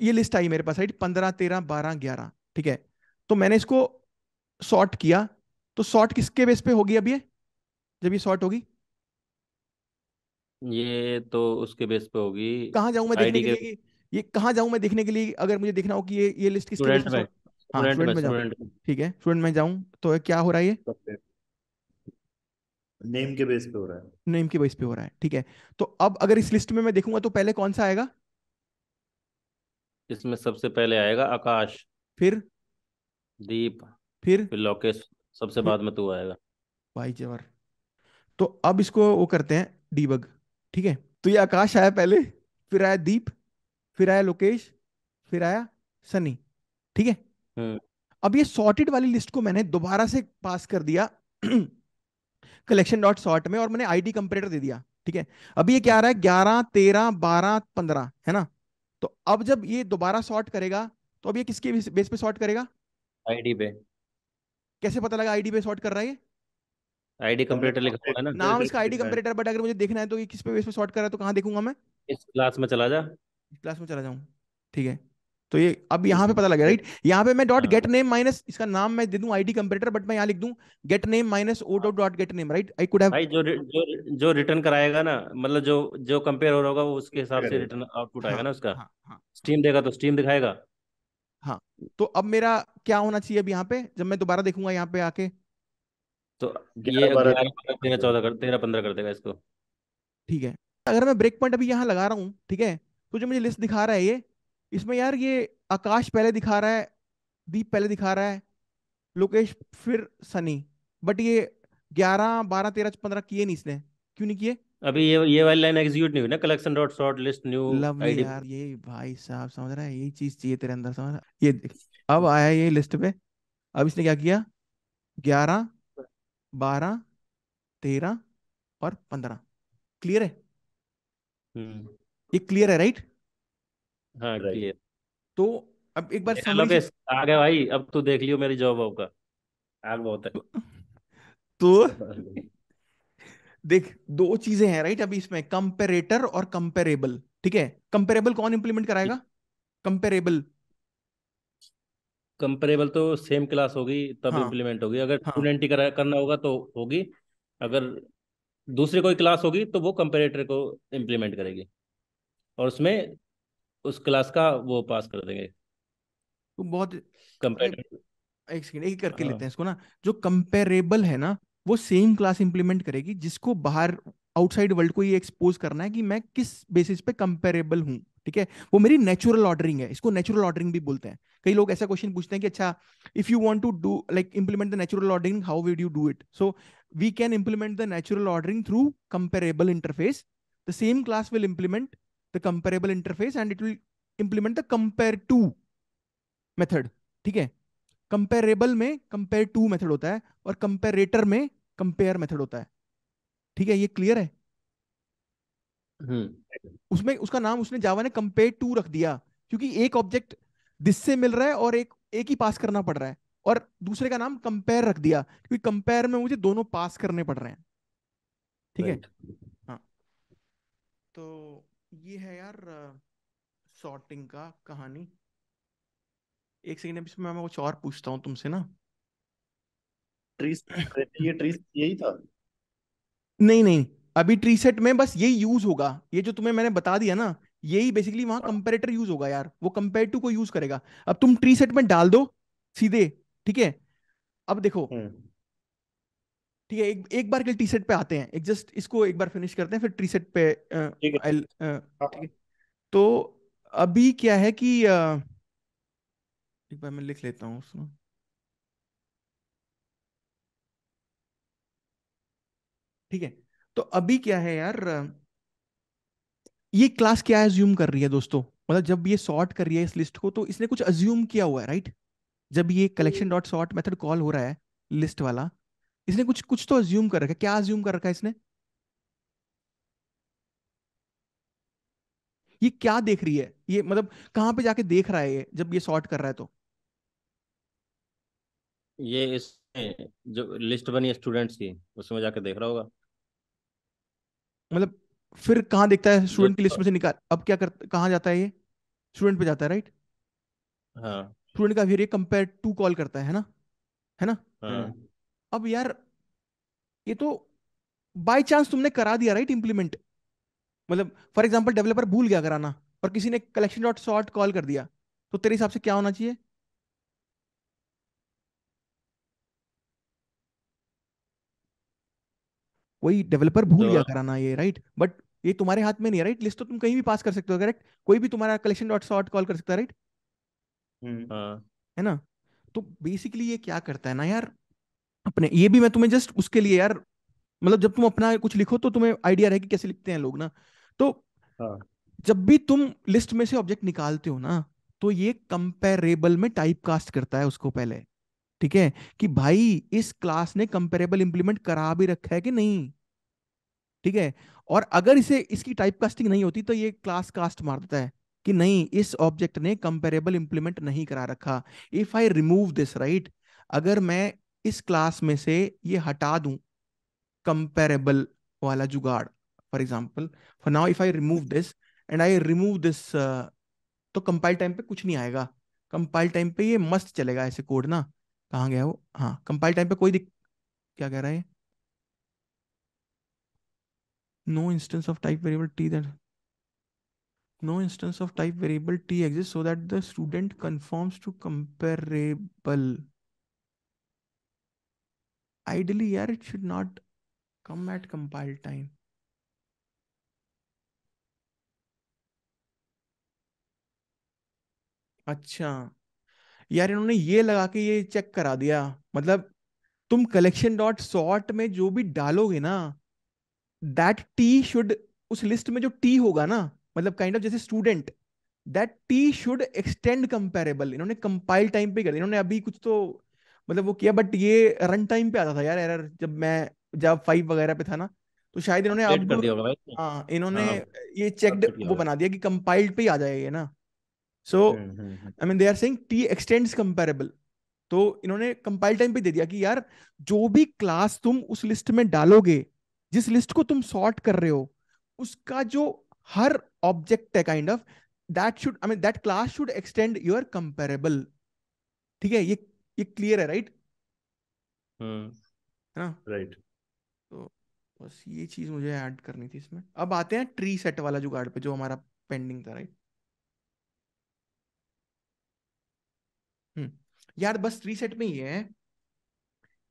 ये लिस्ट आई मेरे पास राइट, 15 13 12 11, ठीक है, तो मैंने इसको सॉर्ट किया, तो सॉर्ट किसके बेस पे होगी अब ये, जब ये सॉर्ट होगी, ये तो उसके बेस पे होगी, कहाँ जाऊं मैं देखने आईडी के के लिए ये कहाँ जाऊं मैं देखने के लिए, अगर मुझे देखना हो कि ये लिस्ट किसके बेस स्टूडेंट पे में सॉर्ट। हाँ, स्टूडेंट में जाऊं, स्टूडेंट में। ठीक है, स्टूडेंट में जाऊं तो क्या हो रहा है, ये नेम के बेस पे हो रहा है। नेम के बेस पे हो रहा है, ठीक है। तो अब अगर इस लिस्ट में मैं देखूंगा तो पहले कौन सा आएगा, इसमें सबसे पहले आएगा आकाश, फिर दीप, फिर फिर लोकेश, सबसे फिर बाद में तू आएगा। भाई जवर। तो अब इसको वो करते हैं डीबग, ठीक है, तो ये आकाश आया पहले, फिर आया दीप, फिर आया लोकेश, फिर आया सनी, ठीक है। हम्म। अब ये सॉर्टेड वाली लिस्ट को मैंने दोबारा से पास कर दिया कलेक्शन डॉट सॉर्ट में, और मैंने आईडी कंपेरेटर दे दिया, ठीक है। अभी ये क्या आ रहा है, 11 13 12 15, है ना। तो अब जब ये दोबारा सॉर्ट करेगा, तो अब ये किसके बेस पे सॉर्ट करेगा? आईडी पे। कैसे पता लगा आईडी पे सॉर्ट कर रहा है ये? आईडी हमने कंप्लीटर लिखा हुआ है ना। नाम इसका आईडी लिखा है। कंपेरेटर, बट अगर मुझे देखना है तो ये किस पे बेस पे सॉर्ट कर रहा है, तो कहाँ देखूंगा मैं? इस क्लास में चला जा। क्लास में चला जाऊं, ठीक है। तो ये अब यहाँ पे इसमें पता लगा, राइट। यहाँ पे मैं डॉट हाँ। गेट नेम माइनस, इसका नाम मैं दे दूं आईडी कंपेरेटर, बट मैं यहाँ लिख दूं get name minus o dot dot get name, right. I could have. भाई जो रिटर्न कराएगा ना, मतलब जो जो कंपेयर हो रहा होगा वो उसके हिसाब से करेगा। रिटर्न आउटपुट हाँ आएगा ना उसका। हाँ हाँ हाँ स्टीम देगा तो स्टीम दिखाएगा। हाँ। तो अब मेरा क्या होना चाहिए अब यहाँ पे, जब मैं दोबारा देखूंगा यहाँ पे आके? तो ये 11 12 11 12 13 14 कर 13 15 कर देगा इसको। ठीक है। अगर मैं ब्रेक पॉइंट अभी यहाँ लगा रहा हूँ, ठीक है, तो जो मुझे लिस्ट दिखा रहा है ये, इसमें यार ये आकाश पहले दिखा रहा है, दीप पहले दिखा रहा है, लोकेश, फिर सनी। बट ये 11 12 13 15 किए नहीं इसने, क्यों नहीं किए? अभी ये वाली लाइन एग्जीक्यूट नहीं हुई ना, collection dot sort list new lovely ID. यार, ये भाई साहब समझ रहा है, यही चीज चाहिए तेरे अंदर, समझ रहा है? ये देख, अब आया ये लिस्ट पे। अब इसने क्या किया, 11 12 13 और 15। क्लियर है? हम्म। ये क्लियर है, राइट? हाँ राइट। क्लियर। तो अब एक बार देखा समरी से। लोकेश, आ गया भाई, अब तू देख लियो मेरी जॉब का। आग बहुत है। तो देख, दो चीजें हैं राइट अभी इसमें, कंपेरेटर और कंपेरेबल, ठीक है। कंपेरेबल कौन इंप्लीमेंट कराएगा? कंपेरेबल। कंपेरेबल तो सेम क्लास होगी तब हाँ इम्प्लीमेंट होगी, अगर हाँ। स्टूडेंट ही करना होगा तो होगी। अगर दूसरी कोई क्लास होगी तो वो कंपेरेटर को इम्प्लीमेंट करेगी, और उसमें उस क्लास का वो पास कर देंगे तो बहुत, अरे कंपेरेटर। एक सेकंड, एक करके लेते हाँ। हैं इसको ना। जो कंपेरेबल है ना, वो सेम क्लास इंप्लीमेंट करेगी जिसको बाहर आउटसाइड वर्ल्ड को ये एक्सपोज करना है कि मैं किस बेसिस पे कंपेरेबल हूँ, ठीक है। वो मेरी नेचुरल ऑर्डरिंग है, इसको नेचुरल ऑर्डरिंग भी बोलते हैं। कई लोग ऐसा क्वेश्चन पूछते हैं कि अच्छा, if you want to do like implement the natural ordering, how will you do it? So we can implement the natural ordering through comparable interface. The same class will implement the comparable interface and it will implement the compare to method, ठीक है। कंपेरेबल में कंपेयर टू मेथड होता है, और कंपेरेटर में कंपेयर मेथड होता है, ठीक है। ये क्लियर है? हम्म। उसमें उसका नाम उसने जावा ने कंपेयर टू रख दिया, क्योंकि एक ऑब्जेक्ट दिस से मिल रहा है और एक एक ही पास करना पड़ रहा है, और दूसरे का नाम कंपेयर रख दिया क्योंकि कंपेयर में मुझे दोनों पास करने पड़ रहे हैं, ठीक है। राइट। हाँ। तो ये है यार सॉर्टिंग का कहानी। एक सेकेंड, अभी इसमें मैं कुछ और पूछता हूँ तुमसे ना। ट्री, ये ट्री यही था। नहीं नहीं, अभी ट्री सेट में बस यही यूज होगा, ये जो तुम्हें मैंने बता दिया ना, यही बेसिकली वहां हाँ। कंपेरेटर यूज होगा यार, वो कंपेयर टू को यूज करेगा। अब तुम ट्री सेट में डाल दो सीधे, ठीक है। अब देखो, हम्म। ठीक है, एक बार के टी सेट पे आते हैं, एक जस्ट इसको एक बार फिनिश करते हैं, फिर ट्री सेट पे ठीक है। ठीक हाँ। है। तो अभी क्या है कि एक बार मैं लिख लेता हूँ उसको, ठीक है। तो अभी क्या है यार, ये क्लास क्या अज्यूम कर रही है दोस्तों? मतलब जब ये सॉर्ट कर रही है इस लिस्ट को, तो इसने कुछ अज्यूम किया हुआ है, राइट। जब ये collection dot sort method call हो रहा है, लिस्ट वाला, इसने कुछ कुछ तो अज्यूम कर रखा है। क्या अज्यूम कर रखा है इसने? ये क्या देख रही है ये, मतलब कहाँ पे जाके देख रहा है ये जब ये सॉर्ट कर रहा है तो? ये इसमें जो लिस्ट बनी है स्टूडेंट्स की, उसमें जाके देख रहा होगा। मतलब फिर कहाँ देखता है? जो स्टूडेंट की लिस्ट में से निकाल, अब क्या कर, कहाँ जाता है ये? स्टूडेंट पे जाता है, राइट। हाँ स्टूडेंट का फिर ये कंपेयर टू कॉल करता है ना, है ना। हाँ। अब यार ये तो बाय चांस तुमने करा दिया, राइट, इंप्लीमेंट। मतलब फॉर एग्जांपल डेवलपर भूल गया कराना, और किसी ने कलेक्शन डॉट सॉर्ट कॉल कर दिया, तो तेरे हिसाब से क्या होना चाहिए? वही डेवलपर भूल तो गया कराना ये, राइट, बट ये तुम्हारे हाथ में नहीं है, राइट। लिस्ट तो तुम कहीं भी पास कर सकते हो, करेक्ट। कोई भी तुम्हारा कलेक्शन डॉट सॉर्ट कॉल कर सकता है, राइट, हम्म। हाँ। है ना। तो बेसिकली ये क्या करता है ना यार, अपने ये भी मैं तुम्हें जस्ट उसके लिए यार, मतलब जब तुम अपना कुछ लिखो तो तुम्हें आइडिया रहे कि कैसे लिखते हैं लोग ना। तो हाँ। जब भी तुम लिस्ट में से ऑब्जेक्ट निकालते हो ना, तो ये कंपेरेबल में टाइप कास्ट करता है उसको पहले, ठीक है, कि भाई इस क्लास ने कंपेरेबल इंप्लीमेंट करा भी रखा है कि नहीं, ठीक है। और अगर इसे इसकी टाइप कास्टिंग नहीं होती तो ये क्लास कास्ट मार देता है कि नहीं, इस ऑब्जेक्ट ने कंपेरेबल इंप्लीमेंट नहीं करा रखा। If I remove this, right, अगर मैं इस क्लास में से ये हटा दूं कंपेरेबल वाला जुगाड़, for example, for now if I remove this and I remove this, तो कंपाइल टाइम पे कुछ नहीं आएगा। कंपाइल टाइम पे ये मस्त चलेगा ऐसे कोड ना। कहाँ गया वो, हाँ, कंपाइल टाइम पे कोई क्या कह रहा है, no instance of type variable T that, no instance of type variable t exists so that the student conforms to comparable. Ideally यार it should not come at compile time. अच्छा, यार इन्होंने ये लगा के ये चेक करा दिया, मतलब तुम कलेक्शन डॉट सॉर्ट में जो भी डालोगे ना, दैट टी शुड, उस लिस्ट में जो टी होगा ना, मतलब काइंड ऑफ जैसे student, that T should extend comparable. इन्होंने कंपाइल टाइम पे कर दिया, इन्होंने अभी कुछ तो मतलब वो किया, बट ये रन टाइम पे आता था यार एरर, जब मैं जब 5 वगैरह पे था ना, तो शायद इन्होंने अपडेट अब, कर दिया होगा भाई। हाँ, इन्होंने हाँ, ये चेक्ड अपडेट किया वो होगा। बना दिया कि कंपाइल्ड पे ही आ जाएगा ये ना। So hmm. I mean they are saying T extends comparable. तो इन्होंने कंपाइल टाइम पे दे दिया कि यार जो भी क्लास तुम उस लिस्ट में डालोगे, जिस लिस्ट को तुम सॉर्ट कर रहे हो, उसका जो हर ऑब्जेक्ट है kind of, that should, I mean that class should extend your comparable. ठीक है, ये क्लियर है, राइट, हम्म। है ना। राइट। तो बस ये चीज मुझे ऐड करनी थी इसमें। अब आते हैं ट्री सेट वाला जुगाड़ पे जो हमारा पेंडिंग था, राइट। हम्म, यार बस ट्री सेट में ये है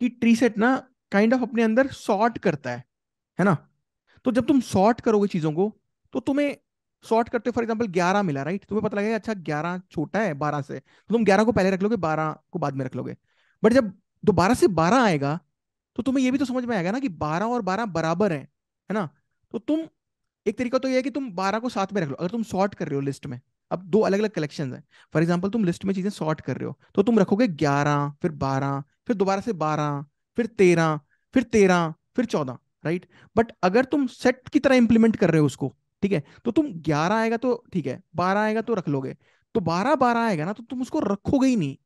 कि ट्री सेट ना काइंड ऑफ अपने अंदर सॉर्ट करता है ना। तो जब तुम सॉर्ट करोगे चीजों को, तो तुम्हें सॉर्ट करते फॉर एग्जांपल 11 मिला, राइट, तुम्हें पता लगेगा अच्छा 11 छोटा है 12 से, तो तुम 11 को पहले रख लोगे, 12 को बाद में रख लोगे। बट जब दोबारा से 12 आएगा, तो तुम्हें ये भी तो समझ में आएगा ना कि 12 और 12 बराबर है ना। तो तुम, एक तरीका तो ये है कि तुम 12 को साथ में रख लो अगर तुम सॉर्ट कर रहे हो लिस्ट में। अब दो अलग अलग कलेक्शन है, फॉर एग्जाम्पल तुम लिस्ट में चीजें सॉर्ट कर रहे हो, तो तुम रखोगे 11, फिर 12, फिर दोबारा से 12, फिर 13, फिर 13, फिर 14, राइट। बट अगर तुम सेट की तरह इंप्लीमेंट कर रहे हो उसको, ठीक है, तो तुम 11 आएगा तो ठीक है, 12 आएगा तो रख लोगे, तो 12 12 आएगा ना तो तुम उसको रखोगे ही नहीं,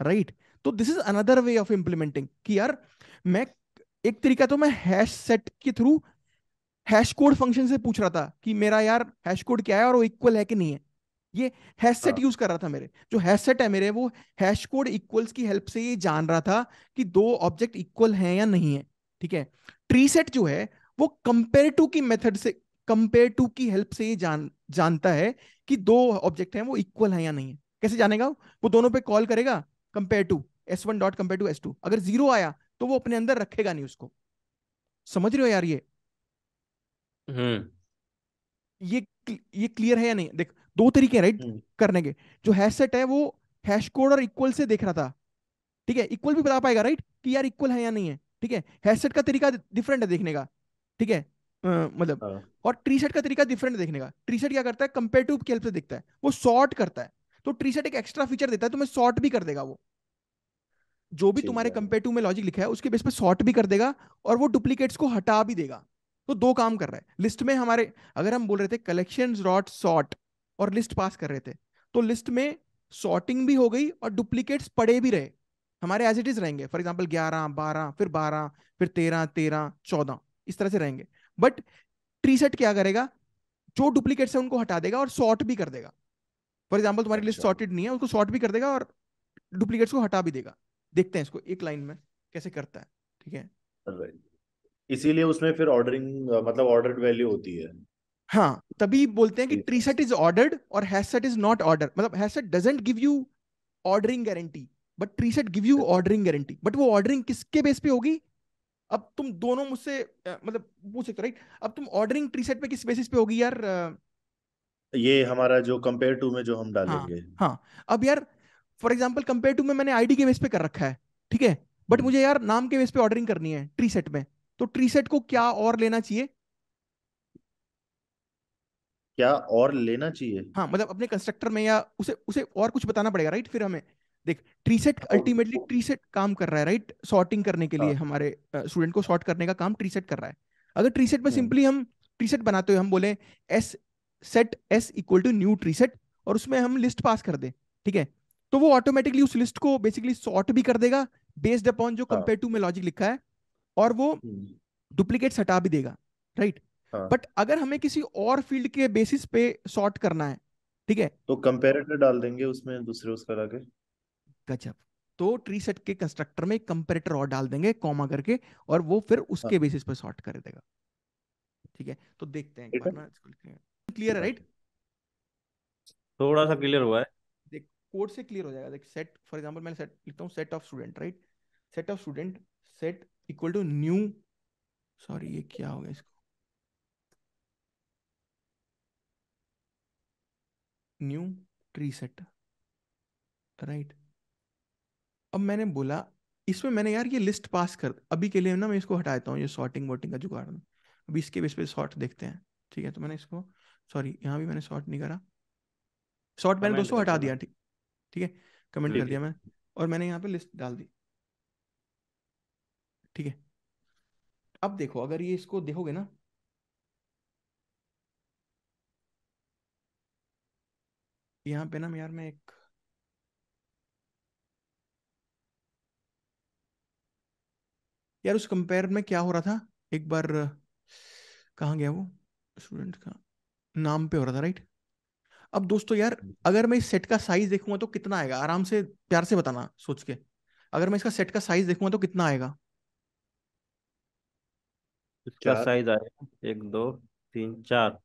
राइट। तो this is another way of implementing कि यार मैं, एक तरीका तो मैं हैश सेट के थ्रू हैश कोड फंक्शन से पूछ रहा था कि मेरा यार हैश कोड क्या है और वो इक्वल है कि नहीं है। ये हैश सेट हाँ। यूज कर रहा था, मेरे जो हैश सेट है मेरे, वो हैश कोड इक्वल्स की हेल्प से ये जान रहा था कि दो ऑब्जेक्ट इक्वल हैं या नहीं है, ठीक है। ट्री सेट जो है वो कंपेयर टू की मेथड से, कंपेयर टू की हेल्प से ये जानता है कि दो ऑब्जेक्ट हैं वो इक्वल हैं या नहीं है। कैसे जानेगा, वो दोनों पे कॉल करेगा, compare to S1 dot compare to S2, अगर जीरो आया तो वो अपने अंदर रखेगा नहीं उसको। समझ रहे हो यार ये हम्म। ये ये क्लियर है या नहीं। देख, दो तरीके हैं राइट हम्म। करने के। जो हैश सेट है वो हैश कोड और इक्वल से देख रहा था, ठीक है, इक्वल भी बता पाएगा राइट कि यार इक्वल है या नहीं है, ठीक है। हैश सेट का तरीका डिफरेंट है देखने का, ठीक है, मतलब। हाँ। और ट्री सेट का तरीका डिफरेंट है देखने का। ट्री सेट क्या करता है, कंपेयर टू की हेल्प से देखता है, वो सॉर्ट करता है। तो ट्री सेट एक एक्स्ट्रा फीचर देता है, तुम्हें सॉर्ट भी कर देगा वो, जो भी ठीक तुम्हारे है। कंपेयर टू में लॉजिक लिखा है उसके बेस पे सॉर्ट भी कर देगा, और वो डुप्लीकेट्स को हटा भी देगा। तो दो काम कर रहा है लिस्ट में हमारे। अगर हम बोल रहे थे कलेक्शन डॉट सॉर्ट और लिस्ट पास कर रहे थे, तो लिस्ट में सॉर्टिंग भी हो गई और डुप्लीकेट्स पड़े भी रहे, हमारे एज इट इज रहेंगे, फॉर एग्जाम्पल 11 12 फिर 12 फिर 13 13 14, इस तरह से रहेंगे। बट ट्री सेट क्या करेगा, जो डुप्लीकेट्स है उनको हटा देगा और सॉर्ट भी कर देगा। फॉर एग्जाम्पल तुम्हारी लिस्ट अच्छा। सॉर्टेड नहीं है, उसको सॉर्ट भी कर देगा और डुप्लीकेट्स को हटा भी देगा। देखते हैं इसको एक लाइन में कैसे करता है, ठीक है। राइट। इसीलिए उसमें फिर ऑर्डरिंग मतलब ऑर्डर्ड वैल्यू होती है। हाँ, तभी बोलते हैं कि ठीक ट्री है। सेट इज ऑर्डर्ड और hash set is not order, मतलब hash set doesn't give you ordering guarantee, but tree set give you अच्छा। Ordering guarantee. बट वो ऑर्डरिंग किसके बेस पे होगी, अब तुम दोनों मुझसे मतलब पूछ सकते हो राइट। अब तुम ऑर्डरिंग ट्री सेट पे किस बेसिस पे होगी यार, ये हमारा जो कंपेयर टू में जो हम हाँ डालेंगे। हाँ। अब यार फॉर एग्जाम्पल कंपेयर टू में मैंने आईडी के बेस पे कर रखा है, ठीक है, बट हम्म। मुझे यार नाम के बेस पे ऑर्डरिंग करनी है ट्री सेट में, तो ट्री सेट को क्या और लेना चाहिए, क्या और लेना चाहिए? हाँ मतलब अपने कंस्ट्रक्टर में, या उसे उसे और कुछ बताना पड़ेगा, राइट? फिर हमें देख, tree set ultimately tree set काम कर रहा है, राइट? सॉर्टिंग करने के लिए, हाँ। हमारे स्टूडेंट को सॉर्ट करने का काम ट्री सेट कर रहा है। अगर ट्री सेट में हम्म। सिंपली हम ट्री सेट बनाते हुए हम बोले S set S equal to new tree set, और उसमें हम लिस्ट पास कर दे, ठीक है, तो वो ऑटोमेटिकली उस लिस्ट को बेसिकली सॉर्ट भी कर देगा बेस्ड अपॉन जो हाँ। कंपेयर टू में लॉजिक लिखा है, और वो हम्म। डुप्लीकेट्स हटा भी देगा, राइट? हाँ। बट अगर हमें किसी और फील्ड के बेसिस पे सॉर्ट करना है, ठीक है, तो कंपैरेटर डाल देंगे उसमें दूसरे उसका लाके। गजब। तो ट्री सेट के कंस्ट्रक्टर में कंपैरेटर और डाल देंगे कॉमा करके, और वो फिर हाँ। उसके बेसिस पे सॉर्ट कर देगा। ठीक है, तो देखते हैं एक ठीक बार है। ना, क्लियर है, राइट? थोड़ा सा क्लियर हुआ है। देख, कोड से क्लियर हो जाएगा। देख, सेट फॉर एग्जांपल मैं सेट लिखता हूँ, set of student, right? Set of student, set equal to new, sorry ये क्या हो गया इसको, न्यू ट्री सेट, राइट? अब मैंने बोला, इसमें मैंने यार ये लिस्ट पास कर, अभी के लिए ना मैं इसको हटा देता हूँ, ये सॉर्टिंग वोटिंग का जुगाड़ में। अभी इसके बेस पे सॉर्ट देखते हैं, ठीक है? तो मैंने इसको, सॉरी यहाँ भी मैंने सॉर्ट नहीं करा, सॉर्ट मैंने कमेंट दोस्तों कर हटा देना। दिया, ठीक, ठीक है, कमेंट कर ठीक है। दिया मैंने, और मैंने यहाँ पे लिस्ट डाल दी, ठीक है? अब देखो, अगर ये इसको देखोगे ना, यहाँ पे ना यार मैं एक, यार उस कंपेयर में क्या हो रहा था, एक बार कहाँ गया वो, स्टूडेंट का नाम पे हो रहा था, राइट? अब दोस्तों यार, अगर मैं इस सेट का साइज देखूंगा तो कितना आएगा, आराम से प्यार से बताना सोच के, अगर मैं इसका सेट का साइज देखूंगा तो कितना आएगा? इसका चार। साइज आएगा 1 2 3 4।